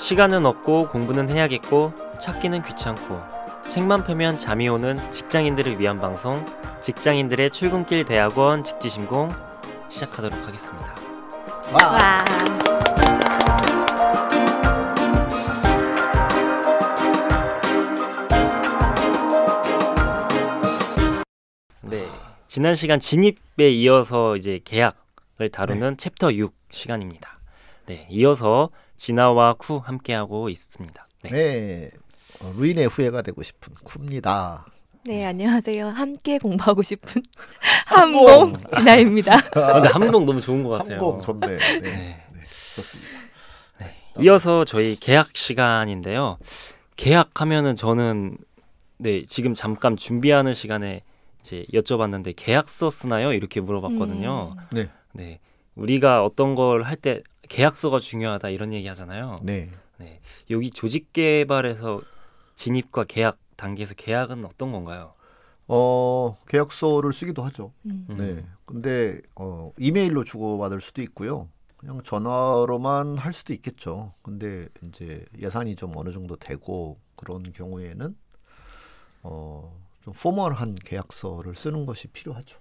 시간은 없고 공부는 해야겠고 찾기는 귀찮고 책만 펴면 잠이 오는 직장인들을 위한 방송 직장인들의 출근길 대학원 직지신공 시작하도록 하겠습니다. 와. 네, 지난 시간 진입에 이어서 이제 계약을 다루는 챕터 6 시간입니다. 네, 이어서 진아와 쿠 함께하고 있습니다. 네, 루인의 후예가 되고 싶은 쿠입니다. 네, 안녕하세요. 함께 공부하고 싶은 함공 진아입니다. 근데 함공 너무 좋은 것 같아요. 함공 좋네. 네, 네. 좋습니다. 네, 이어서 저희 계약 시간인데요. 계약하면은 저는 지금 잠깐 준비하는 시간에 이제 여쭤봤는데 계약서 쓰나요? 이렇게 물어봤거든요. 네, 우리가 어떤 걸 할 때 계약서가 중요하다 이런 얘기 하잖아요. 네. 여기 조직 개발에서 진입과 계약 단계에서 계약은 어떤 건가요? 계약서를 쓰기도 하죠. 네. 근데 이메일로 주고받을 수도 있고요. 그냥 전화로만 할 수도 있겠죠. 근데 이제 예산이 좀 어느 정도 되고 그런 경우에는 좀 포멀한 계약서를 쓰는 것이 필요하죠.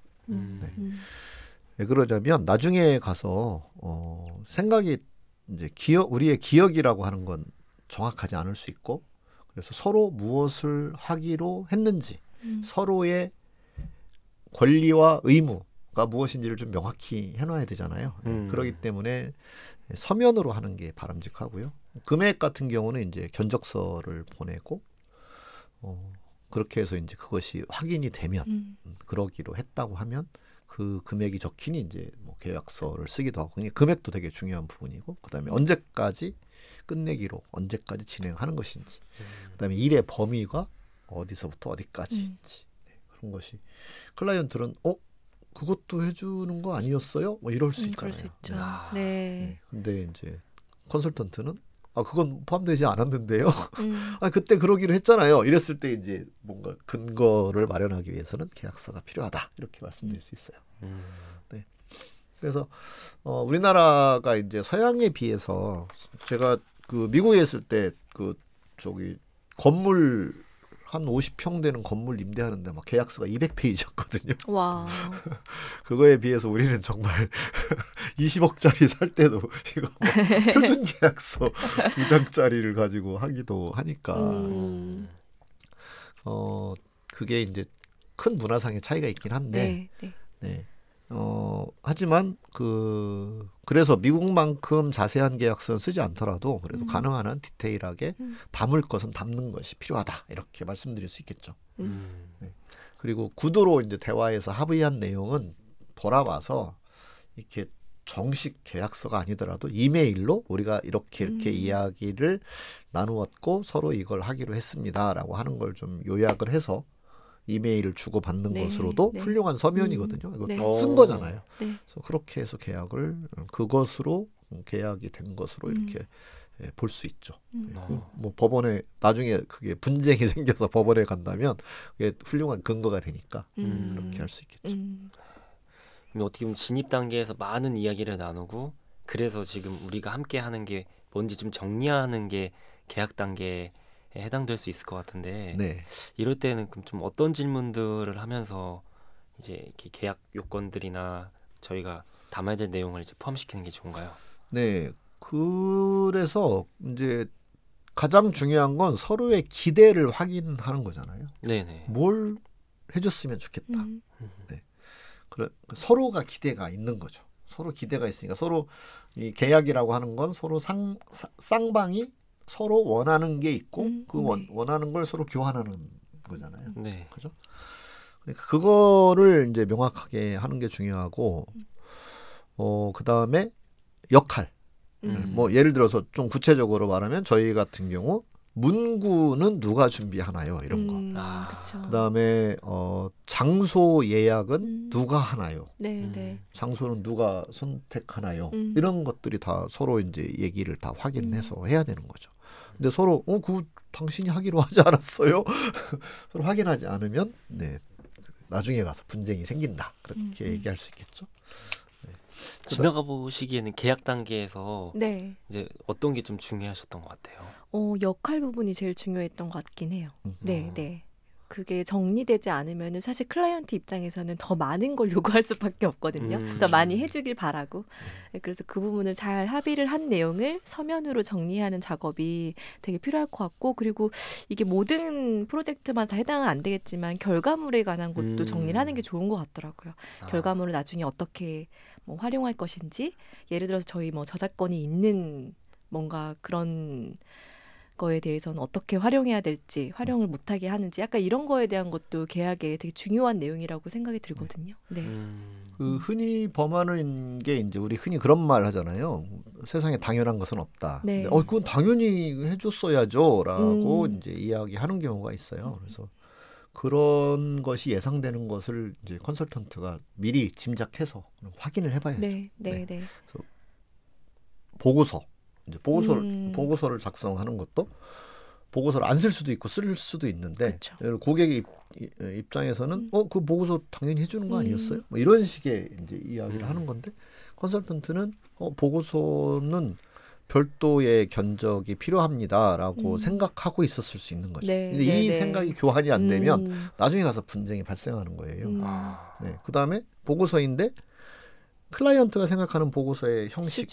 왜 그러냐면 나중에 가서 생각이 이제 우리의 기억이라고 하는 건 정확하지 않을 수 있고 그래서 서로 무엇을 하기로 했는지 서로의 권리와 의무가 무엇인지를 좀 명확히 해놔야 되잖아요. 그렇기 때문에 서면으로 하는 게 바람직하고요. 금액 같은 경우는 이제 견적서를 보내고 그렇게 해서 이제 그것이 확인이 되면 그러기로 했다고 하면 그 금액이 적힌 이제 뭐 계약서를 쓰기도 하고 금액도 되게 중요한 부분이고 그다음에 언제까지 끝내기로 언제까지 진행하는 것인지 그다음에 일의 범위가 어디서부터 어디까지인지 그런 것이 클라이언트는 그것도 해주는 거 아니었어요? 뭐 이럴 수 있잖아요. 그럴 수 있죠. 네. 근데 이제 컨설턴트는 그건 포함되지 않았는데요. 그때 그러기로 했잖아요. 이랬을 때 이제 뭔가 근거를 마련하기 위해서는 계약서가 필요하다 이렇게 말씀드릴 수 있어요. 네. 그래서 우리나라가 이제 서양에 비해서 제가 그 미국에 있을 때 건물 한 50평 되는 건물 임대하는데 막 계약서가 200페이지였거든요. 와. 그거에 비해서 우리는 정말 20억짜리 살 때도 이거 표준 계약서 2장짜리를 가지고 하기도 하니까 그게 이제 큰 문화상의 차이가 있긴 한데 네. 하지만 그래서 미국만큼 자세한 계약서는 쓰지 않더라도 그래도 가능한 한 디테일하게 담을 것은 담는 것이 필요하다 이렇게 말씀드릴 수 있겠죠. 네. 그리고 구도로 이제 대화에서 합의한 내용은 돌아와서 이렇게 정식 계약서가 아니더라도 이메일로 우리가 이렇게 이야기를 나누었고 서로 이걸 하기로 했습니다라고 하는 걸 좀 요약을 해서 이메일을 주고받는 것으로도 훌륭한 서면이거든요. 이거 쓴 거잖아요. 그래서 그렇게 해서 그것으로 계약이 된 것으로 이렇게 볼 수 있죠. 뭐 법원에 나중에 그게 분쟁이 생겨서 법원에 간다면 그게 훌륭한 근거가 되니까 그렇게 할 수 있겠죠. 어떻게 보면 진입 단계에서 많은 이야기를 나누고 그래서 지금 우리가 함께 하는 게 뭔지 좀 정리하는 게 계약 단계에 해당될 수 있을 것 같은데 이럴 때는 그럼 좀 어떤 질문들을 하면서 이제 이렇게 계약 요건들이나 저희가 담아야 될 내용을 이제 포함시키는 게 좋은가요? 네, 그래서 이제 가장 중요한 건 서로의 기대를 확인하는 거잖아요. 네네. 뭘 해줬으면 좋겠다. 네. 서로가 기대가 있는 거죠. 서로 기대가 있으니까 서로 이 계약이라고 하는 건 서로 쌍방이 서로 원하는 게 있고 원하는 걸 서로 교환하는 거잖아요. 네. 그죠? 그러니까 그거를 이제 명확하게 하는 게 중요하고 그다음에 역할. 뭐 예를 들어서 좀 구체적으로 말하면 저희 같은 경우 문구는 누가 준비하나요? 이런 거. 그다음에 장소 예약은 누가 하나요? 장소는 누가 선택하나요? 이런 것들이 다 서로 이제 얘기를 다 확인해서 해야 되는 거죠. 근데 서로 그거 당신이 하기로 하지 않았어요? 서로 확인하지 않으면 나중에 가서 분쟁이 생긴다. 그렇게 얘기할 수 있겠죠. 지나가 보시기에는 계약 단계에서 네. 이제 어떤 게 좀 중요하셨던 것 같아요? 역할 부분이 제일 중요했던 것 같긴 해요. 네, 네. 그게 정리되지 않으면은 사실 클라이언트 입장에서는 더 많은 걸 요구할 수밖에 없거든요. 더 많이 해주길 바라고. 그래서 그 부분을 잘 합의를 한 내용을 서면으로 정리하는 작업이 되게 필요할 것 같고, 그리고 이게 모든 프로젝트마다 해당은 안 되겠지만 결과물에 관한 것도 정리를 하는 게 좋은 것 같더라고요. 결과물을 나중에 어떻게 뭐 활용할 것인지, 예를 들어서 저희 뭐 저작권이 있는 뭔가 그런 거에 대해서는 어떻게 활용해야 될지, 활용을 못하게 하는지, 약간 이런 거에 대한 것도 계약에 되게 중요한 내용이라고 생각이 들거든요. 네. 그 흔히 범하는 게 이제 우리 흔히 그런 말 하잖아요. 세상에 당연한 것은 없다. 네. 근데, 그건 당연히 해줬어야죠라고 이제 이야기하는 경우가 있어요. 그래서 그런 것이 예상되는 것을 이제 컨설턴트가 미리 짐작해서 확인을 해봐야죠. 네, 네, 네. 그래서 보고서. 이제 보고서를 작성하는 것도 보고서를 안 쓸 수도 있고 쓸 수도 있는데, 고객의 입장에서는 그 보고서 당연히 해주는 거 아니었어요? 뭐 이런 식의 이제 이야기를 하는 건데, 컨설턴트는 보고서는 별도의 견적이 필요합니다라고 생각하고 있었을 수 있는 거죠. 네, 근데 이 생각이 교환이 안 되면 나중에 가서 분쟁이 발생하는 거예요. 네, 그다음에 보고서인데 클라이언트가 생각하는 보고서의 형식,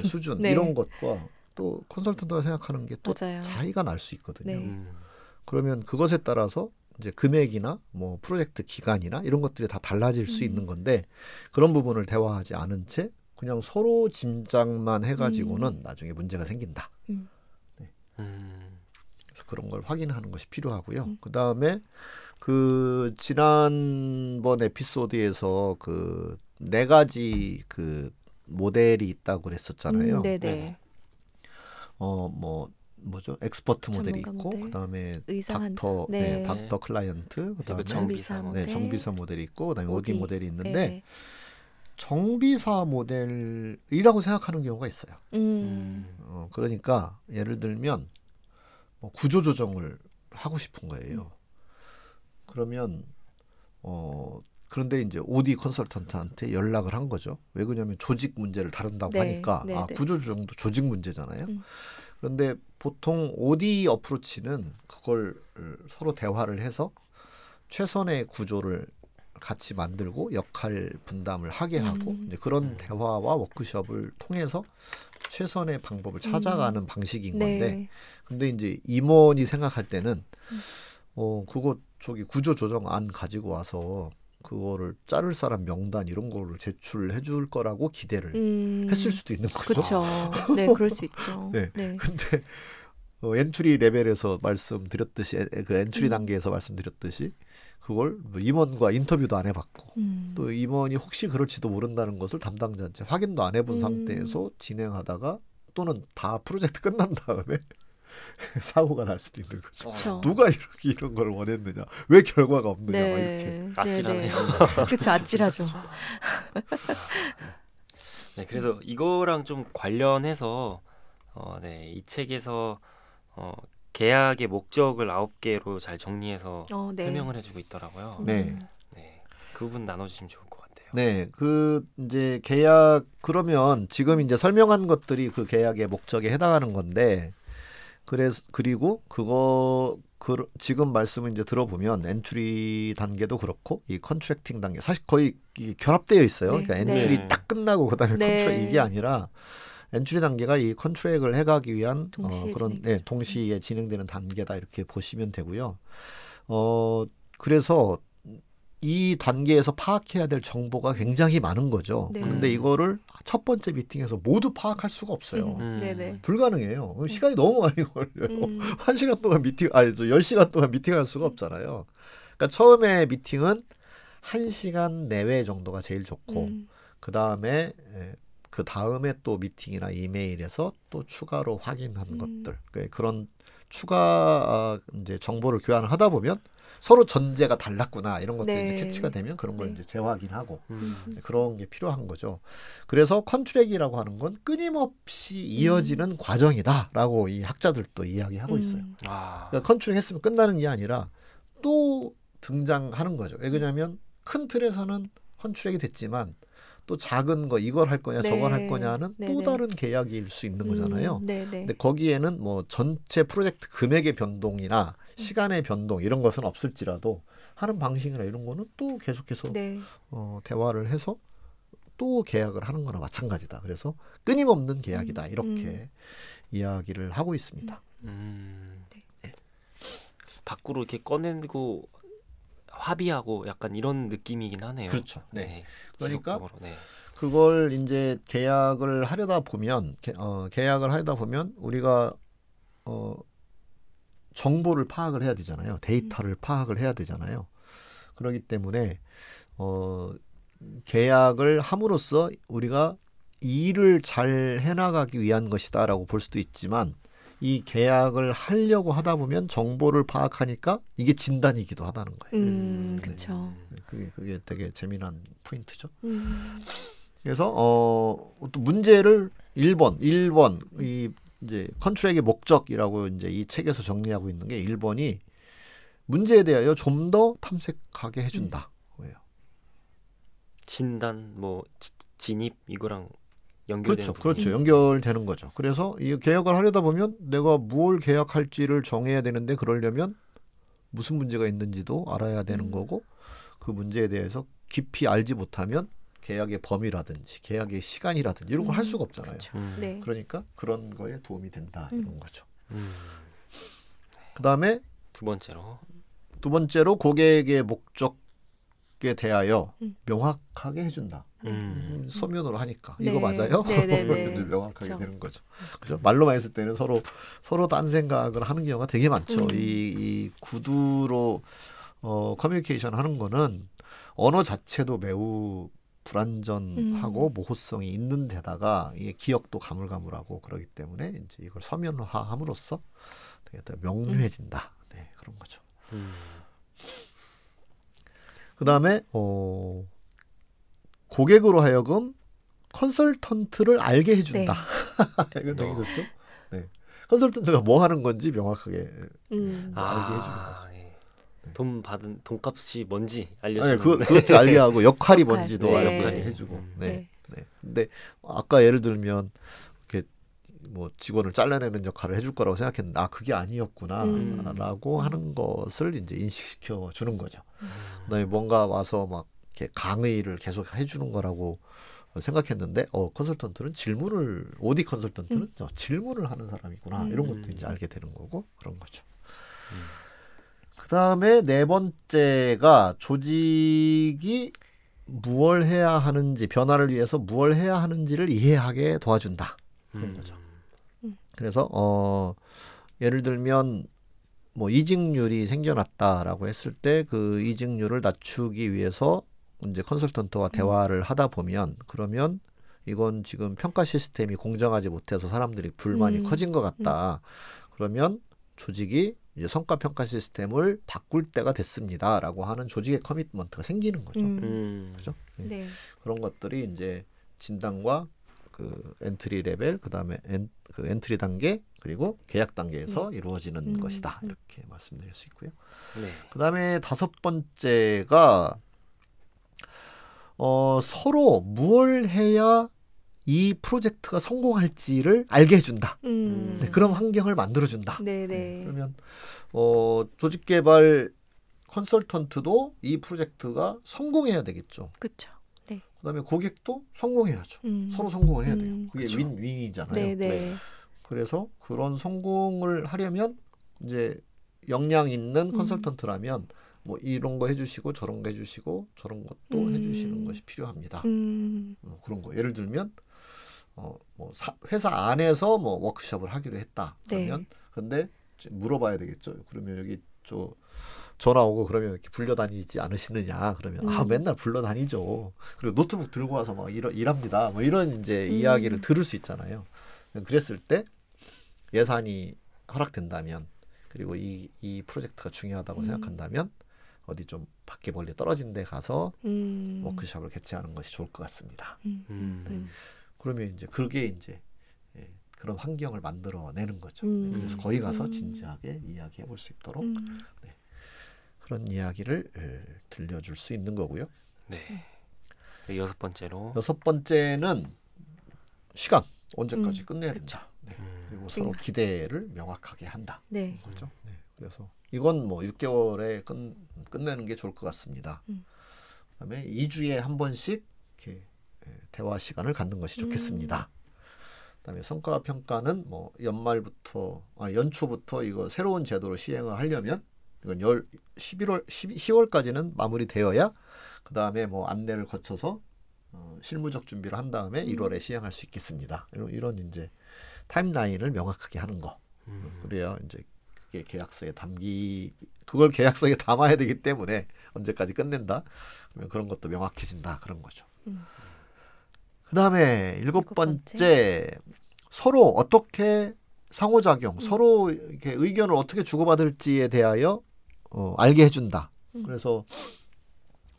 수준 네. 이런 것과 또 컨설턴트가 생각하는 게 또 차이가 날 수 있거든요. 네. 그러면 그것에 따라서 이제 금액이나 뭐 프로젝트 기간이나 이런 것들이 다 달라질 수 있는 건데, 그런 부분을 대화하지 않은 채 그냥 서로 짐작만 해가지고는 나중에 문제가 생긴다. 네. 그래서 그런 걸 확인하는 것이 필요하고요. 그 다음에 그 지난번 에피소드에서 그 4가지 그 모델이 있다고 그랬었잖아요. 네네. 뭐죠? 엑스퍼트 모델이 있고, 그다음에 닥터 클라이언트, 그다음에 정비사 모델이 있고, 그다음에 오디 모델이 있는데, 정비사 모델이라고 생각하는 경우가 있어요. 그러니까 예를 들면 뭐 구조 조정을 하고 싶은 거예요. 그러면 그런데 이제 오디 컨설턴트한테 연락을 한 거죠. 왜 그러냐면 조직 문제를 다룬다고 하니까 구조 조정도 조직 문제잖아요. 그런데 보통 오디 어프로치는 그걸 서로 대화를 해서 최선의 구조를 같이 만들고 역할 분담을 하게 하고 이제 그런 대화와 워크숍을 통해서 최선의 방법을 찾아가는 방식인 건데, 근데 이제 임원이 생각할 때는 그거 저기 구조 조정안 가지고 와서 그거를 자를 사람 명단 이런 거를 제출해 줄 거라고 기대를 했을 수도 있는 거죠. 그렇죠. 네, 그럴 수 있죠. 네. 근데 엔트리 레벨에서 말씀드렸듯이, 그 엔트리 단계에서 말씀드렸듯이 그걸 임원과 인터뷰도 안 해봤고 또 임원이 혹시 그럴지도 모른다는 것을 담당자한테 확인도 안 해본 상태에서 진행하다가 또는 다 프로젝트 끝난 다음에 사고가 날 수도 있는 거죠. 누가 이런 걸 원했느냐, 왜 결과가 없느냐, 막 이렇게 아찔하네요. 그렇죠, 아찔하죠. 네, 그래서 이거랑 좀 관련해서 이 책에서 계약의 목적을 9개로 잘 정리해서 설명을 해주고 있더라고요. 네, 그 부분 나눠주시면 좋을 것 같아요. 네, 그 이제 계약, 그러면 지금 이제 설명한 것들이 그 계약의 목적에 해당하는 건데, 그리고 지금 말씀을 이제 들어보면 엔트리 단계도 그렇고 이 컨트랙팅 단계 사실 거의 결합되어 있어요. 그러니까 엔트리 딱 끝나고 그다음에 컨트랙, 이게 아니라 엔트리 단계가 이 컨트랙을 해가기 위한 동시에 진행되는 단계다, 이렇게 보시면 되고요. 그래서 이 단계에서 파악해야 될 정보가 굉장히 많은 거죠. 그런데 이거를 첫 번째 미팅에서 모두 파악할 수가 없어요. 불가능해요. 시간이 너무 많이 걸려요. 1시간 동안 10시간 동안 미팅할 수가 없잖아요. 그러니까 처음에 미팅은 1시간 내외 정도가 제일 좋고, 그 다음에 또 미팅이나 이메일에서 또 추가로 확인한 것들, 그런 추가 이제 정보를 교환을 하다 보면 서로 전제가 달랐구나, 이런 것들이 이제 캐치가 되면 그런 걸 이제 재확인하고 그런 게 필요한 거죠. 그래서 컨트랙이라고 하는 건 끊임없이 이어지는 과정이다라고 이 학자들도 이야기하고 있어요. 그러니까 컨트랙 했으면 끝나는 게 아니라 또 등장하는 거죠. 왜냐하면 큰 틀에서는 컨트랙이 됐지만 또 작은 거 이걸 할 거냐 네. 저걸 할 거냐는 네네. 또 다른 계약일 수 있는 거잖아요. 네네. 근데 거기에는 뭐 전체 프로젝트 금액의 변동이나 시간의 변동 이런 것은 없을지라도 하는 방식이나 이런 거는 또 계속해서 네. 대화를 해서 또 계약을 하는 거나 마찬가지다. 그래서 끊임없는 계약이다. 이렇게 이야기를 하고 있습니다. 네. 밖으로 이렇게 꺼내고 합의하고 약간 이런 느낌이긴 하네요. 그렇죠. 네. 네. 그러니까 지속적으로, 네. 그걸 이제 계약을 하려다 보면 우리가 정보를 파악을 해야 되잖아요. 데이터를 파악을 해야 되잖아요. 그렇기 때문에 계약을 함으로써 우리가 일을 잘 해나가기 위한 것이다라고 볼 수도 있지만 이 계약을 하려고 하다 보면 정보를 파악하니까 이게 진단이기도 하다는 거예요. 그렇죠. 그게 되게 재미난 포인트죠. 그래서 또 문제를 1번 이 이제 컨트랙의 목적이라고 이제 이 책에서 정리하고 있는 게 1번이 문제에 대하여 좀 더 탐색하게 해준다. 왜요? 진단 뭐 진입 이거랑 연결되는 그렇죠. 연결되는 거죠. 그래서 이 계약을 하려다 보면 내가 뭘 계약할지를 정해야 되는데 그러려면 무슨 문제가 있는지도 알아야 되는 거고 그 문제에 대해서 깊이 알지 못하면 계약의 범위라든지 계약의 시간이라든지 이런 걸 할 수가 없잖아요. 네. 그러니까 그런 거에 도움이 된다 이런 거죠. 그다음에 두 번째로 고객의 목적에 대하여 명확하게 해준다. 서면으로 하니까 네. 이거 맞아요? 네네네. 명확하게 그렇죠. 되는 거죠. 그죠? 말로만 했을 때는 서로 딴 생각을 하는 경우가 되게 많죠. 이 구두로 커뮤니케이션 하는 거는 언어 자체도 매우 불완전하고 모호성이 있는 데다가 이게 기억도 가물가물하고 그러기 때문에 이제 이걸 서면화함으로써 되게 더 명료해진다. 네, 그런 거죠. 그다음에 고객으로 하여금 컨설턴트를 알게 해준다. 네. 이건 되게 좋죠. 네. 컨설턴트가 뭐 하는 건지 명확하게 알게 해주는 거죠. 네. 돈 받은 돈값이 뭔지 알려주는. 아니, 그것도 알게 하고 역할이 역할. 뭔지도 네. 알게 해주고. 네. 근데 아까 예를 들면 이렇게 뭐 직원을 잘라내는 역할을 해줄 거라고 생각했는데 그게 아니었구나라고 하는 것을 이제 인식시켜 주는 거죠. 그다음에 뭔가 와서 막 이렇게 강의를 계속 해주는 거라고 생각했는데 컨설턴트는 오디 컨설턴트는 질문을 하는 사람이구나 이런 것도 이제 알게 되는 거고 그런 거죠. 그다음에 네 번째가 조직이 무엇을 해야 하는지 변화를 위해서 무엇을 해야 하는지를 이해하게 도와준다 그런 거죠. 그래서 예를 들면 뭐 이직률이 생겨났다라고 했을 때 그 이직률을 낮추기 위해서 이제 컨설턴트와 대화를 하다 보면 그러면 이건 지금 평가 시스템이 공정하지 못해서 사람들이 불만이 커진 것 같다. 그러면 조직이 이제 성과 평가 시스템을 바꿀 때가 됐습니다라고 하는 조직의 커미트먼트가 생기는 거죠. 그렇죠? 네. 그런 것들이 이제 진단과 그 엔트리 레벨, 그다음에 그 엔트리 단계 그리고 계약 단계에서 이루어지는 것이다. 이렇게 말씀드릴 수 있고요. 그다음에 다섯 번째가 서로 뭘 해야 이 프로젝트가 성공할지를 알게 해준다. 네, 그런 환경을 만들어준다. 그러면 조직개발 컨설턴트도 이 프로젝트가 성공해야 되겠죠. 그렇죠. 네. 그다음에 고객도 성공해야죠. 서로 성공을 해야 돼요. 그게 그쵸. 윈윈이잖아요. 네. 그래서 그런 성공을 하려면 이제 역량 있는 컨설턴트라면 뭐 이런 거 해주시고 저런 거 해주시고 저런 것도 해주시는 것이 필요합니다. 그런 거. 예를 들면 뭐 회사 안에서 뭐 워크숍을 하기로 했다. 그러면 근데 물어봐야 되겠죠. 그러면 여기 전화 오고 그러면 이렇게 불려다니지 않으시느냐. 그러면 맨날 불러다니죠. 그리고 노트북 들고 와서 막 일합니다. 뭐 이런 이제 이야기를 들을 수 있잖아요. 그랬을 때 예산이 허락된다면 그리고 이 프로젝트가 중요하다고 생각한다면 어디 좀 밖에 멀리 떨어진 데 가서 워크숍을 개최하는 것이 좋을 것 같습니다. 네. 그러면 이제 그게 이제 그런 환경을 만들어내는 거죠. 그래서 거기 가서 진지하게 이야기해 볼 수 있도록 그런 이야기를 들려줄 수 있는 거고요. 여섯 번째는 시간 언제까지 끝내야 된다. 네. 그리고 서로 기대를 명확하게 한다. 네. 거죠. 네. 그래서 이건 뭐 6개월에 끝내는 게 좋을 것 같습니다. 그다음에 2주에 한 번씩 이렇게 대화 시간을 갖는 것이 좋겠습니다. 그다음에 성과 평가는 뭐 연초부터 이거 새로운 제도로 시행을 하려면 이건 10월까지는 마무리되어야 그다음에 뭐 안내를 거쳐서 실무적 준비를 한 다음에 1월에 시행할 수 있겠습니다. 이런 이제 타임라인을 명확하게 하는 거. 그래야 이제 그게 계약서에 그걸 계약서에 담아야 되기 때문에 언제까지 끝낸다. 그러면 그런 것도 명확해진다. 그런 거죠. 그다음에 7번째 서로 어떻게 상호작용, 서로 이렇게 의견을 어떻게 주고받을지에 대하여 알게 해준다. 그래서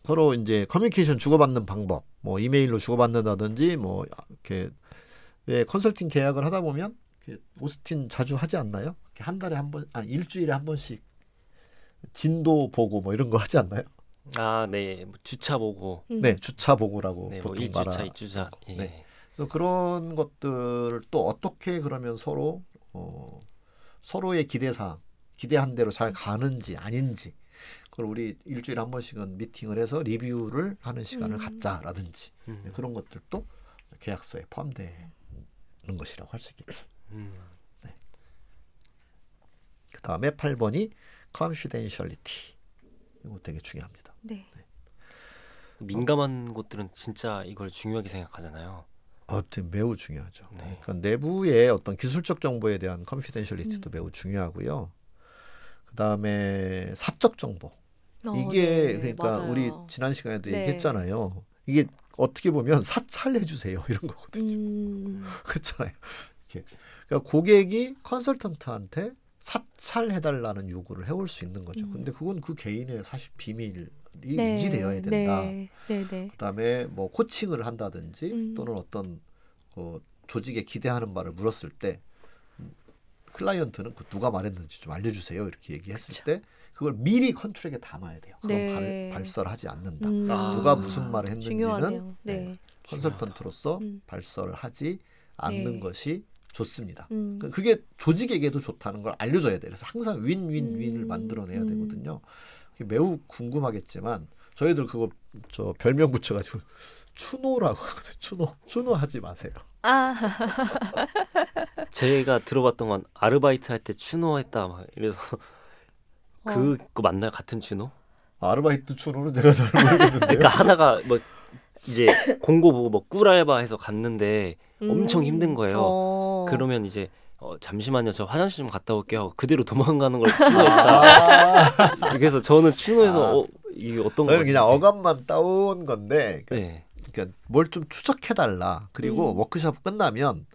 서로 이제 커뮤니케이션 주고받는 방법, 뭐 이메일로 주고받는다든지 뭐 이렇게 왜 컨설팅 계약을 하다 보면 오스틴 자주 하지 않나요? 한 달에 한 번, 일주일에 한 번씩 진도 보고 뭐 이런 거 하지 않나요? 아, 네, 주차 보고. 네, 주차 보고라고 네, 보통 뭐 1주차, 2주차. 예. 네. 그래서 그런 것들을 또 어떻게 그러면 서로의 기대한 대로 잘 가는지 아닌지 그걸 우리 일주일에 한 번씩은 미팅을 해서 리뷰를 하는 시간을 갖자라든지 그런 것들도 계약서에 포함되는 것이라고 할 수 있겠죠. 네. 그 다음에 8번이 confidentiality. 이거 되게 중요합니다. 네. 네. 민감한 곳들은 진짜 이걸 중요하게 생각하잖아요. 매우 중요하죠. 네. 그러니까 내부의 어떤 기술적 정보에 대한 confidentiality도 매우 중요하고요. 그 다음에 사적 정보. 이게 네, 그러니까 맞아요. 우리 지난 시간에도 네. 얘기했잖아요. 이게 어떻게 보면 사찰해 주세요 이런 거거든요. 그렇잖아요. 그러니까 고객이 컨설턴트한테 사찰해달라는 요구를 해올 수 있는 거죠. 근데 그건 그 개인의 사실 비밀이 유지되어야 된다. 그다음에 뭐 코칭을 한다든지 또는 어떤 조직에 기대하는 바를 물었을 때 클라이언트는 그 누가 말했는지 좀 알려주세요 이렇게 얘기했을 그쵸. 때 그걸 미리 컨트랙에 담아야 돼요. 그건 네. 발설하지 않는다. 누가 무슨 말을 했는지는 중요하네요. 네. 컨설턴트로서 발설을 하지 않는 네. 것이 좋습니다. 그게 조직에게도 좋다는 걸 알려줘야 돼요. 그래서 항상 윈윈윈을 만들어내야 되거든요. 그게 매우 궁금하겠지만 저희들 그거 별명 붙여가지고 추노라고 하거든요. 추노 하지 마세요. 제가 들어봤던 건 아르바이트 할 때 추노했다 막 이래서 그거 맞나요? 같은 추노? 아르바이트 추노는 제가 잘 모르겠는데요. 그러니까 하다가 뭐 이제 공고 보고 뭐 꿀알바해서 갔는데 엄청 힘든 거예요. 그러면 이제 잠시만요, 저 화장실 좀 갔다 올게요 하고 그대로 도망가는 걸 추노했다. 그래서 저는 추노해서 이게 어떤 저희는 그냥 어감만 따온 건데 네. 그러니까 뭘 좀 추적해달라. 그리고 워크숍 끝나면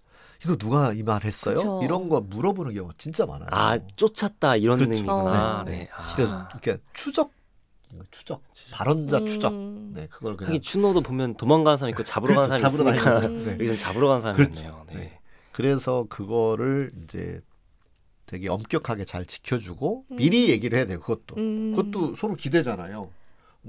이거 누가 이 말 했어요? 그쵸. 이런 거 물어보는 경우가 진짜 많아요. 아, 쫓았다 이런 그렇죠. 의미구나. 네. 네. 그래서 이렇게 추적 발언자 추적. 네, 그걸 그냥 하긴 추노도 보면 도망가는 사람 있고 잡으러 가는 사람이 잡으러 있으니까 다니는 거죠. 네. 여기서는 잡으러 가는 사람이네요. 그렇죠. 네. 네. 그래서 그거를 이제 되게 엄격하게 잘 지켜주고 미리 얘기를 해야 돼요. 그것도 서로 기대잖아요.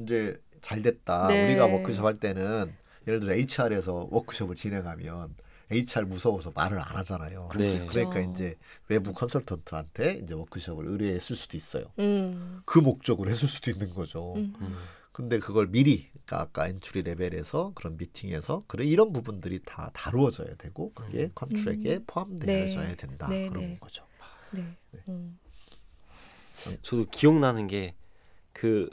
이제 잘 됐다. 네. 우리가 워크숍 할 때는 예를 들어 HR에서 워크숍을 진행하면 HR 무서워서 말을 안 하잖아요. 네. 그러니까 이제 외부 컨설턴트한테 이제 워크숍을 의뢰했을 수도 있어요. 음. 그 목적으로 했을 수도 있는 거죠. 근데 그걸 미리 그러니까 아까 엔트리 레벨에서 그런 미팅에서 그래 이런 부분들이 다 다루어져야 되고 그게 컨트랙에 포함되어져야 된다. 네, 그런 네. 거죠. 네. 저도 기억나는 게 그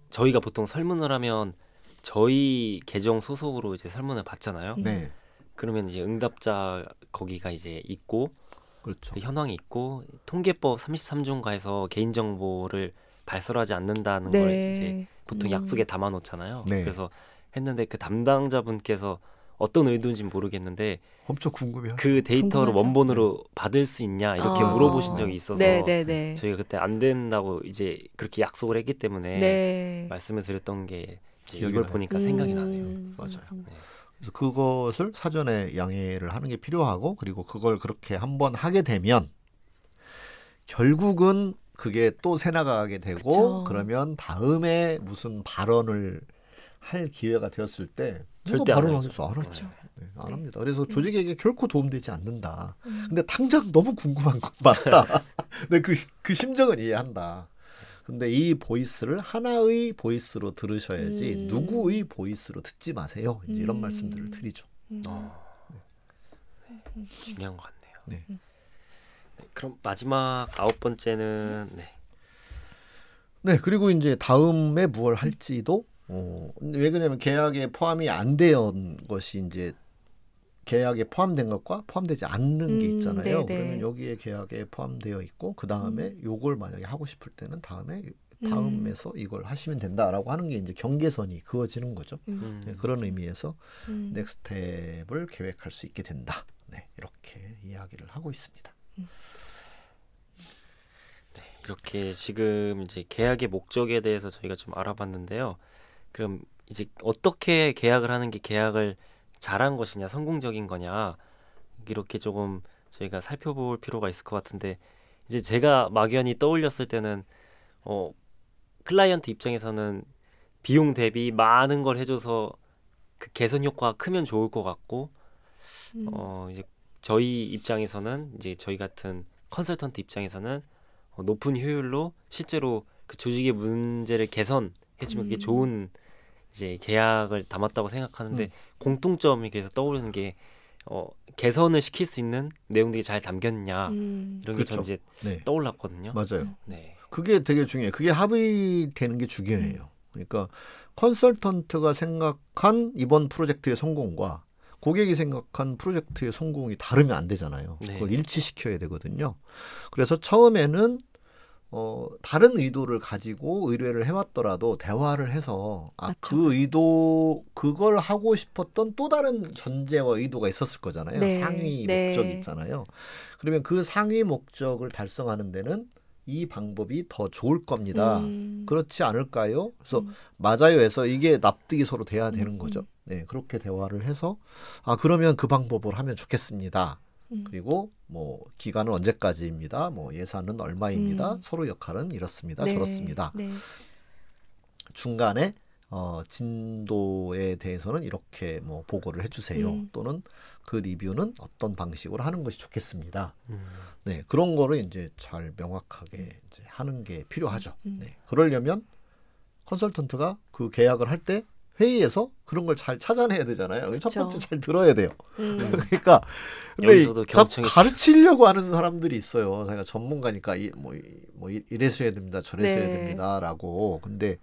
저희가 보통 설문을 하면 저희 계정 소속으로 이제 설문을 받잖아요. 네, 그러면 이제 응답자 거기가 이제 있고 그렇죠. 현황이 있고 통계법 33조인가에서 개인정보를 발설하지 않는다는 네. 걸 이제 보통 약속에 담아 놓잖아요. 네. 그래서 했는데 그 담당자분께서 어떤 의도인지는 모르겠는데 엄청 궁금해요. 그 데이터를 궁금하죠. 원본으로 받을 수 있냐 이렇게 물어보신 적이 있어서 네. 저희가 그때 안 된다고 이제 그렇게 약속을 했기 때문에 네. 말씀을 드렸던 게 기억이 이걸 나요. 보니까 생각이 나네요. 맞아요. 네. 그래서 그것을 사전에 양해를 하는 게 필요하고 그리고 그걸 그렇게 한번 하게 되면 결국은 그게 또 새나가게 되고 그쵸. 그러면 다음에 무슨 발언을 할 기회가 되었을 때 절대 바로 하겠어? 안 하죠. 네, 안 합니다. 그래서 조직에게 결코 도움되지 않는다. 근데 당장 너무 궁금한 건 맞다. 근데 그 심정은 이해한다. 근데 이 보이스를 하나의 보이스로 들으셔야지 누구의 보이스로 듣지 마세요. 이제 이런 말씀들을 드리죠. 네. 중요한 것 같네요. 네. 네, 그럼 마지막 9번째는 네, 그리고 이제 다음에 무엇을 할지도 왜 그러냐면 계약에 포함이 안 된 것이 이제 계약에 포함된 것과 포함되지 않는 게 있잖아요. 그러면 여기에 계약에 포함되어 있고 그 다음에 요걸 만약에 하고 싶을 때는 다음에서 이걸 하시면 된다라고 하는 게 이제 경계선이 그어지는 거죠. 네, 그런 의미에서 넥스트텝을 계획할 수 있게 된다. 네, 이렇게 이야기를 하고 있습니다. 네, 이렇게 지금 이제 계약의 목적에 대해서 저희가 좀 알아봤는데요. 그럼 이제 어떻게 계약을 하는 게 계약을 잘한 것이냐, 성공적인 거냐, 이렇게 조금 저희가 살펴볼 필요가 있을 것 같은데, 이제 제가 막연히 떠올렸을 때는 클라이언트 입장에서는 비용 대비 많은 걸 해줘서 그 개선 효과가 크면 좋을 것 같고, 이제 저희 입장에서는 이제 저희 같은 컨설턴트 입장에서는 높은 효율로 실제로 그 조직의 문제를 개선해주면 그게 좋은 이제 계약을 담았다고 생각하는데 공통점이 그래서 떠오르는 게 개선을 시킬 수 있는 내용들이 잘 담겼냐 이런 게 전 이제 떠올랐거든요. 맞아요. 네. 그게 되게 중요해요. 그게 합의되는 게 중요해요. 그러니까 컨설턴트가 생각한 이번 프로젝트의 성공과 고객이 생각한 프로젝트의 성공이 다르면 안 되잖아요. 그걸 일치시켜야 되거든요. 그래서 처음에는 다른 의도를 가지고 의뢰를 해왔더라도 대화를 해서 그 의도 그걸 하고 싶었던 또 다른 전제와 의도가 있었을 거잖아요. 상위 목적이 있잖아요. 그러면 그 상위 목적을 달성하는 데는 이 방법이 더 좋을 겁니다. 그렇지 않을까요? 그래서 맞아요 해서 이게 납득이 서로 돼야 되는 거죠. 네, 그렇게 대화를 해서 그러면 그 방법을 하면 좋겠습니다. 그리고 뭐 기간은 언제까지입니다. 뭐 예산은 얼마입니다. 서로 역할은 이렇습니다. 저렇습니다. 중간에 진도에 대해서는 이렇게 뭐 보고를 해주세요. 또는 그 리뷰는 어떤 방식으로 하는 것이 좋겠습니다. 네, 그런 거를 이제 잘 명확하게 이제 하는 게 필요하죠. 네, 그러려면 컨설턴트가 그 계약을 할 때 회의에서 그런 걸 잘 찾아내야 되잖아요. 그렇죠. 첫 번째 잘 들어야 돼요. 그러니까 근데 자꾸 가르치려고 하는 사람들이 있어요. 제가 전문가니까 뭐 이래서 해야 됩니다. 저래서 해야 됩니다라고. 근데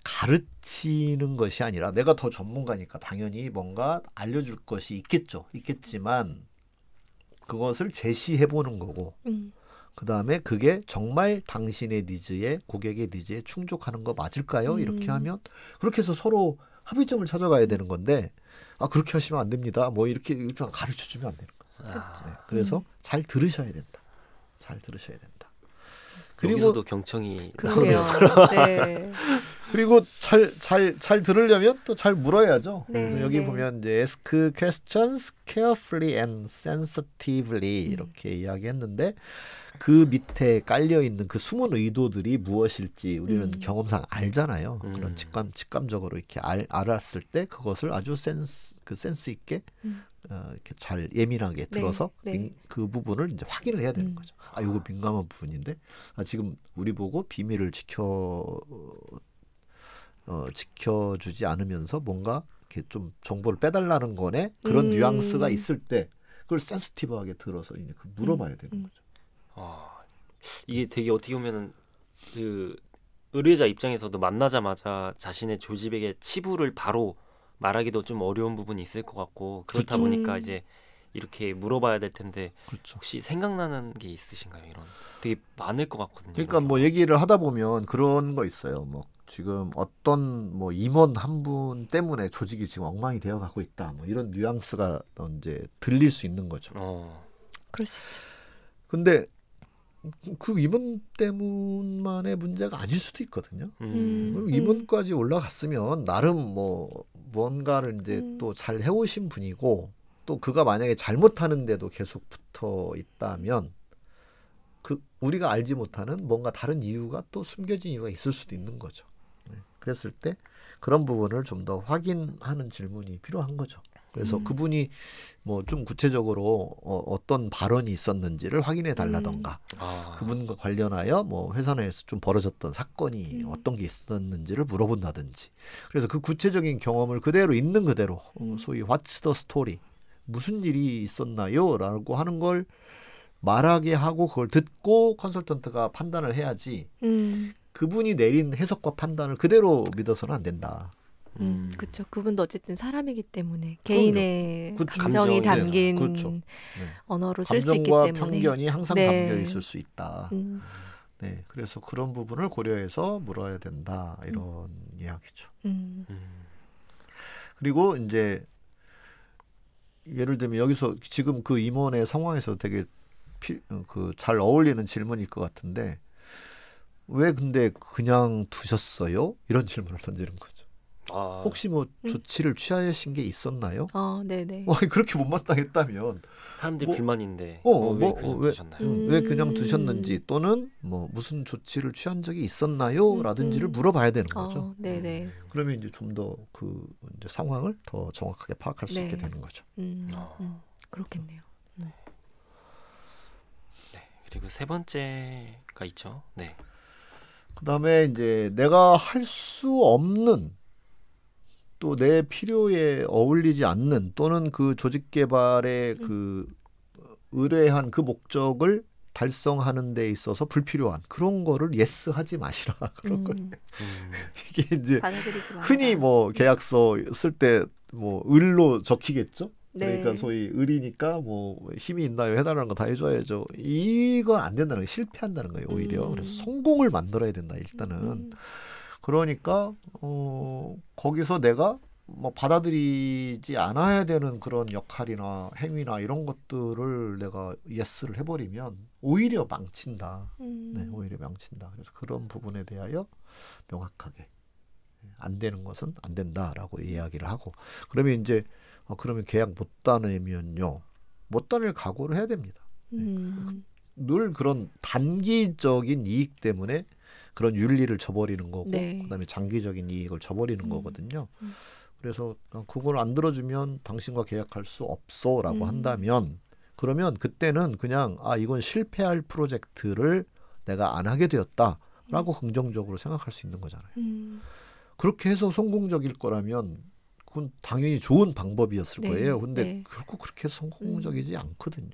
가르치는 것이 아니라 내가 더 전문가니까 당연히 뭔가 알려줄 것이 있겠지만 그것을 제시해보는 거고 그 다음에 그게 정말 당신의 니즈에 고객의 니즈에 충족하는 거 맞을까요? 이렇게 하면 그렇게 해서 서로 합의점을 찾아가야 되는 건데 그렇게 하시면 안 됩니다. 뭐 이렇게 좀 가르쳐주면 안 되는 거죠. 네. 그래서 잘 들으셔야 된다. 잘 들으셔야 된다. 그리고도 경청이 그러게요. 네. 그리고 잘 들으려면 또 잘 물어야죠. 그래서 여기 보면 이제 ask questions carefully and sensitively 이렇게 이야기했는데 그 밑에 깔려 있는 그 숨은 의도들이 무엇일지 우리는 경험상 알잖아요. 그런 직감적으로 이렇게 알았을 때 그것을 아주 센스 있게 이렇게 잘 예민하게 들어서 그 부분을 이제 확인을 해야 되는 거죠. 이거 민감한 부분인데 지금 우리 보고 비밀을 지켜주지 않으면서 뭔가 이렇게 좀 정보를 빼달라는 거네. 그런 뉘앙스가 있을 때 그걸 센시티브하게 들어서 이제 물어봐야 되는 거죠. 이게 되게 어떻게 보면은 그 의뢰자 입장에서도 만나자마자 자신의 조직에게 치부를 바로 말하기도 좀 어려운 부분이 있을 것 같고 그렇다 보니까 이제 이렇게 물어봐야 될 텐데 혹시 생각나는 게 있으신가요? 이런 되게 많을 것 같거든요. 그러니까 뭐 얘기를 하다 보면 그런 거 있어요. 뭐 지금 어떤 뭐 임원 한 분 때문에 조직이 지금 엉망이 되어 가고 있다. 뭐 이런 뉘앙스가 이제 들릴 수 있는 거죠. 그럴 수 있죠. 근데 그 임원 때문만의 문제가 아닐 수도 있거든요. 임원까지 올라갔으면 나름 뭐 뭔가를 이제 또 잘 해오신 분이고 또 그가 만약에 잘못하는데도 계속 붙어 있다면 우리가 알지 못하는 뭔가 다른 이유가 또 숨겨진 이유가 있을 수도 있는 거죠. 그랬을 때 그런 부분을 좀 더 확인하는 질문이 필요한 거죠. 그래서 그분이 뭐 좀 구체적으로 어떤 발언이 있었는지를 확인해 달라던가 그분과 관련하여 뭐 회사 내에서 좀 벌어졌던 사건이 어떤 게 있었는지를 물어본다든지 그래서 그 구체적인 경험을 그대로 있는 그대로 소위 What's the story? 무슨 일이 있었나요? 라고 하는 걸 말하게 하고 그걸 듣고 컨설턴트가 판단을 해야지 그분이 내린 해석과 판단을 그대로 믿어서는 안 된다. 그렇죠. 그분도 어쨌든 사람이기 때문에 개인의 감정이 감정이 담긴 그렇죠. 언어로 쓸 수 있기 감정과 때문에 편견이 항상 담겨 있을 수 있다. 네, 그래서 그런 부분을 고려해서 물어야 된다 이런 이야기죠. 그리고 이제 예를 들면 여기서 지금 그 임원의 상황에서 되게 잘 어울리는 질문일 것 같은데 왜 근데 그냥 두셨어요? 이런 질문을 던지는 거죠. 혹시 뭐 조치를 취하신 게 있었나요? 네네. 그렇게 못마땅했다면 사람들이 불만인데 왜 그냥 두셨나요? 왜 그냥 두셨는지 또는 뭐 무슨 조치를 취한 적이 있었나요? 라든지를 물어봐야 되는 거죠. 네네. 그러면 이제 좀 더 그 이제 상황을 더 정확하게 파악할 수 있게 되는 거죠. 그렇겠네요. 네. 그리고 세 번째가 있죠. 네. 그다음에 이제 내가 할 수 없는 또 내 필요에 어울리지 않는 또는 그 조직 개발의 그 의뢰한 그 목적을 달성하는 데 있어서 불필요한 그런 거를 예스하지 마시라 그런 거예요. 이게 이제 흔히 뭐 계약서 쓸 때 뭐 을로 적히겠죠. 그러니까 소위 을이니까 뭐 힘이 있나요? 해달라는 거 다 해줘야죠. 이건 안 된다는 거예요. 실패한다는 거예요. 오히려. 그래서 성공을 만들어야 된다. 일단은. 그러니까 거기서 내가 뭐 받아들이지 않아야 되는 그런 역할이나 행위나 이런 것들을 내가 예스를 해버리면 오히려 망친다. 네, 오히려 망친다. 그래서 그런 부분에 대하여 명확하게 안 되는 것은 안 된다라고 이야기를 하고 그러면 이제 그러면 계약 못 따내면요. 못 따낼 각오를 해야 됩니다. 늘 그런 단기적인 이익 때문에 그런 윤리를 저버리는 거고 그다음에 장기적인 이익을 저버리는 거거든요. 그래서 그걸 안 들어주면 당신과 계약할 수 없어라고 한다면 그러면 그때는 그냥 이건 실패할 프로젝트를 내가 안 하게 되었다라고 긍정적으로 생각할 수 있는 거잖아요. 그렇게 해서 성공적일 거라면 그건 당연히 좋은 방법이었을 거예요. 근데 결국 그렇게 성공적이지 않거든요.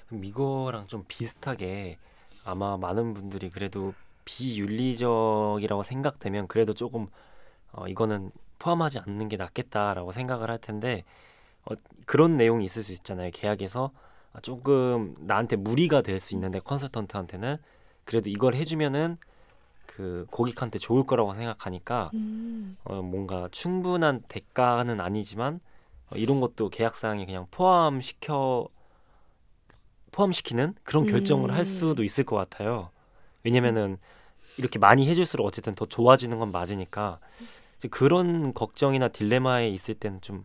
그럼 이거랑 좀 비슷하게 아마 많은 분들이 그래도 비윤리적이라고 생각되면 그래도 조금 이거는 포함하지 않는 게 낫겠다라고 생각을 할 텐데 그런 내용이 있을 수 있잖아요. 계약에서 조금 나한테 무리가 될 수 있는데 컨설턴트한테는 그래도 이걸 해주면은 그 고객한테 좋을 거라고 생각하니까 뭔가 충분한 대가는 아니지만 이런 것도 계약사항에 그냥 포함시키는 그런 결정을 할 수도 있을 것 같아요. 왜냐면은 이렇게 많이 해줄수록 어쨌든 더 좋아지는 건 맞으니까 이제 그런 걱정이나 딜레마에 있을 때는 좀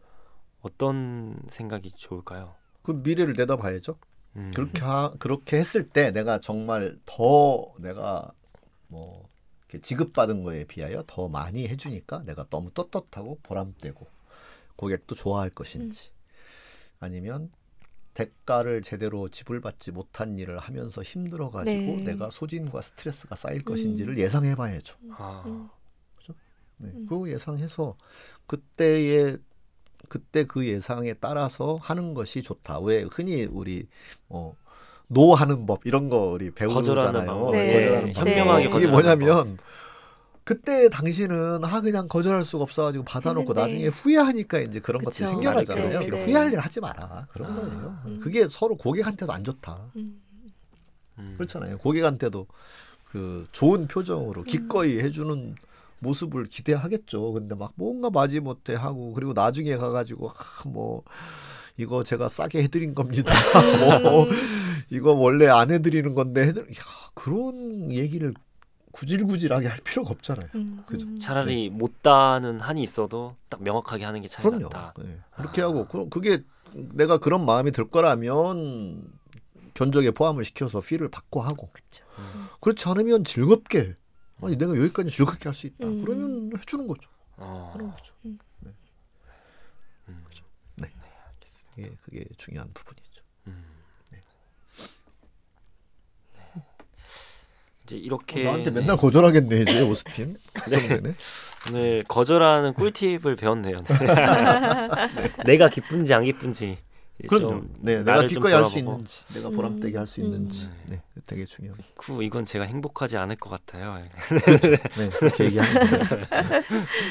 어떤 생각이 좋을까요? 그 미래를 내다봐야죠. 그렇게 했을 때 내가 정말 더 내가 뭐 지급받은 거에 비하여 더 많이 해주니까 내가 너무 떳떳하고 보람되고 고객도 좋아할 것인지 아니면 대가를 제대로 지불받지 못한 일을 하면서 힘들어가지고 내가 소진과 스트레스가 쌓일 것인지를 예상해봐야죠. 그렇죠? 네. 그 예상해서 그때 그 예상에 따라서 하는 것이 좋다. 왜 흔히 우리 노하는 법 이런 거 우리 배우잖아요. 거절하는 법. 현명하게 그게 뭐냐면 그때 당신은 그냥 거절할 수가 없어가지고 받아놓고 나중에 후회하니까 이제 그런 것들이 생겨나잖아요. 후회할 일 하지 마라. 그런 거예요. 그게 서로 고객한테도 안 좋다. 그렇잖아요. 고객한테도 그 좋은 표정으로 기꺼이 해주는 모습을 기대하겠죠. 근데 막 뭔가 마지못해 하고 그리고 나중에 가가지고 뭐 이거 제가 싸게 해드린 겁니다. 뭐 이거 원래 안 해드리는 건데 그런 얘기를 구질구질하게 할 필요가 없잖아요. 그죠? 차라리 못 따는 한이 있어도 딱 명확하게 하는 게 차라리 낫다. 그렇게 하고 그게 내가 그런 마음이 들 거라면 견적에 포함을 시켜서 피를 받고 하고 그렇지 않으면 즐겁게 아니 내가 여기까지 즐겁게 할 수 있다. 그러면 해주는 거죠. 하는 거죠. 네. 그렇죠. 네. 네, 알겠습니다. 그게 중요한 부분이죠. 네. 이제 이렇게 나한테 맨날 거절하겠네 이제 오스틴. 걱정되네. 오늘 거절하는 꿀팁을 배웠네요. 내가 기쁜지 안 기쁜지. 그럼요. 네, 내가 기꺼이 할 수 있는지, 내가 보람되게 할 수 있는지, 네, 되게 중요해요. 이건 제가 행복하지 않을 것 같아요. 그렇죠. 네, 그렇게 얘기하는 거예요. 네.